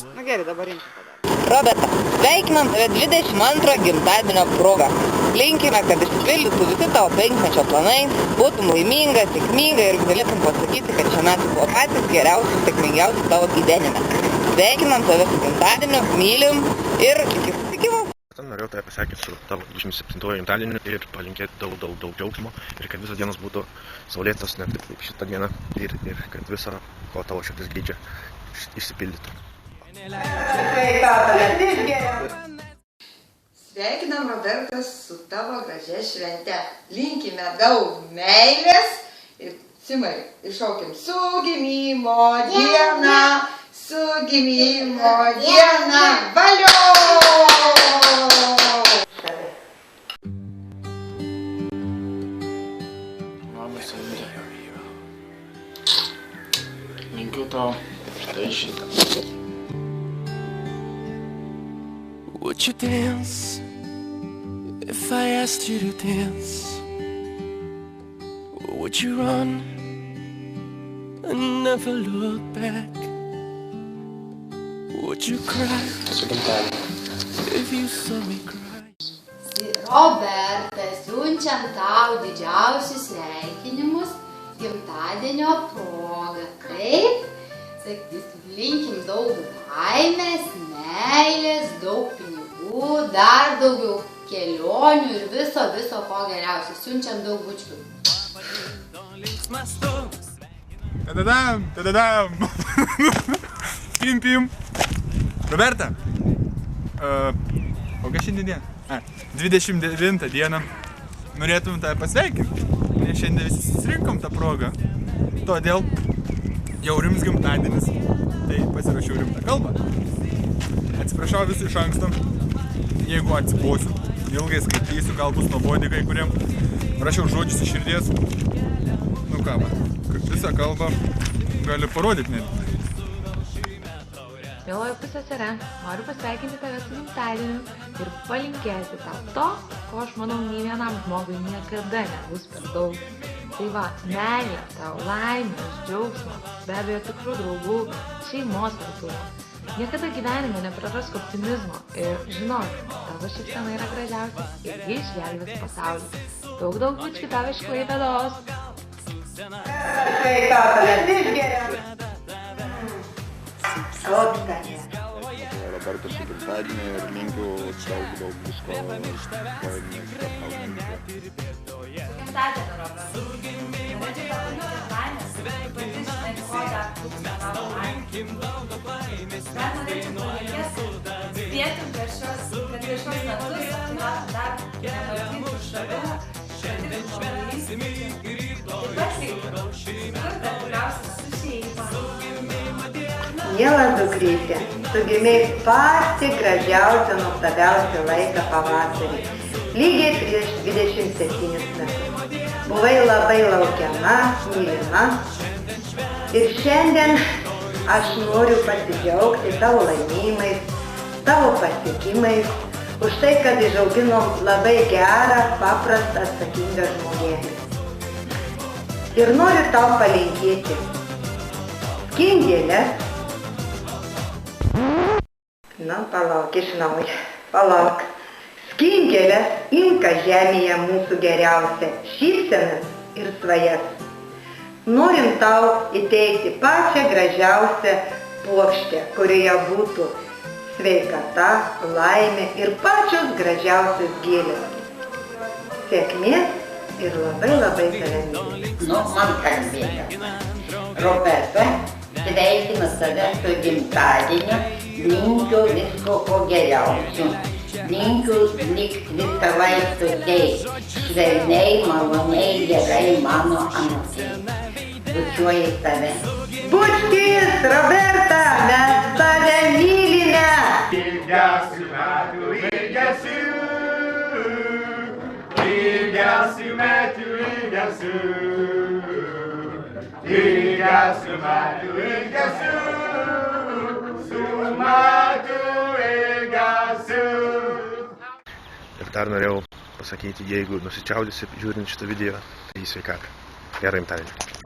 Na gerai, dabar rimčiau padaryti. Roberta, sveikinam tave 22 gimtadienio proga. Linkime, kad išsipildytų visi tavo 5-mečio planai, būtum laiminga, sėkminga ir galėtum pasakyti, kad šie metai buvo patys geriausi, sėkmingiausi tavo gyvenime. Sveikinam tave su gimtadieniu, mylim ir iki susitikimo. Norėjau tave pasveikinti su tavo 27 gimtadieniu ir palinkėti daug džiaugsmo ir kad visos dienos būtų saulėtos, ne tik šitą dieną ir kad viso, ko tavo širdis geidžia, išsipildytų. Sveikinam Robertas su tavo gražia švente. Linkime daug meilės ir Simai, iššaukim su gimimo diena, su gimimo diena, valio! Labas, Saulė. Linkiu tau štai šitą. Would you dance if I asked you to dance? Or would you run and never look back? Would you cry if you saw me cry? Roberta, siunčiam tau didžiausius sveikinimus gimtadienio proga. Kaip? Sakysim, linkim daug laimės, meilės, daug pinigų, dar daugiau kelionių ir viso ko geriausio. Siunčiam daug bučkių. Tadadam! Pim! Roberta, kokia šiandien diena? 29 dieną. Norėtum tave pasveikinti, nes šiandien visi susirinkom tą progą. Todėl jau rims gimtadienis, tai pasirašiau rimtą kalbą. Atsiprašau visų iš anksto, jeigu atsibosiu, ilgai skaitysiu, gal bus nuobodi kai kuriem. Rašiau žodžius iš širdies. Nu ką, man, visą kalbą gali parodyti netgi. Mieloji pusseserė, noriu pasveikinti tave su gimtadieniu ir palinkėti tau to, ko aš manau nei vienam žmogui niekada nebus per daug. Tai va, meilė, tau laimės, džiaugsmo, be abejo tikrų draugų, šeimos artumo. Niekada gyvenime neprarask optimizmo ir žinok, tavo šypsena yra gražiausia ir ji išgelbės pasaulį. Daug bučkių tau iš Klaipėdos. Robertas su gimtadieniu ir linkiu daug visko Gimtadienio, Robertas. Norėčiau tau linkti laimės, pati žinai, ko dar trūksta tavo laimės. Dar norėčiau palinkėti, spėtum per šios metus, tai va dar nematyti šalių, šalių žmonės. Taip pat linkiu, skurta tikriausiai su šeima. Miela dukrytė, tu gimei patį gražiausią, nuostabiausią laiką pavasarį, lygiai prieš 27 metus. Buvai labai laukiama, mylima ir šiandien aš noriu pasidžiaugti tavo laimėjimais, tavo pasiekimais, už tai, kad išauginom labai gerą, paprastą, atsakingą žmogelį. Ir noriu tau palinkėti skingėlės. Na, palauk, iš naujo, palauk. Skingėlės inka žemėje mūsų geriausia, šypsenas ir svajas. Norim tau įteikti pačią gražiausią puokštę, kurioje būtų sveikata, laimė ir pačios gražiausios gėlės. Sėkmės ir labai tave myliu. Nu, man kalbėjo. Roberta, sveikinu save su gimtadieniu, linkiu visko ko geriausio. Linkiu likti visą laiką tokiai švelniai, maloniai, gerai mano anūkei. Bučiuoju tave. Bučkis, Roberta, mes tave mylime! Ilgiausių metų, ilgiausių metų, ilgiausių metų, Ir dar norėjau pasakyti, jeigu nusičiaudysi žiūrint šitą video, tai sveikatą. Gerą gimtadienį.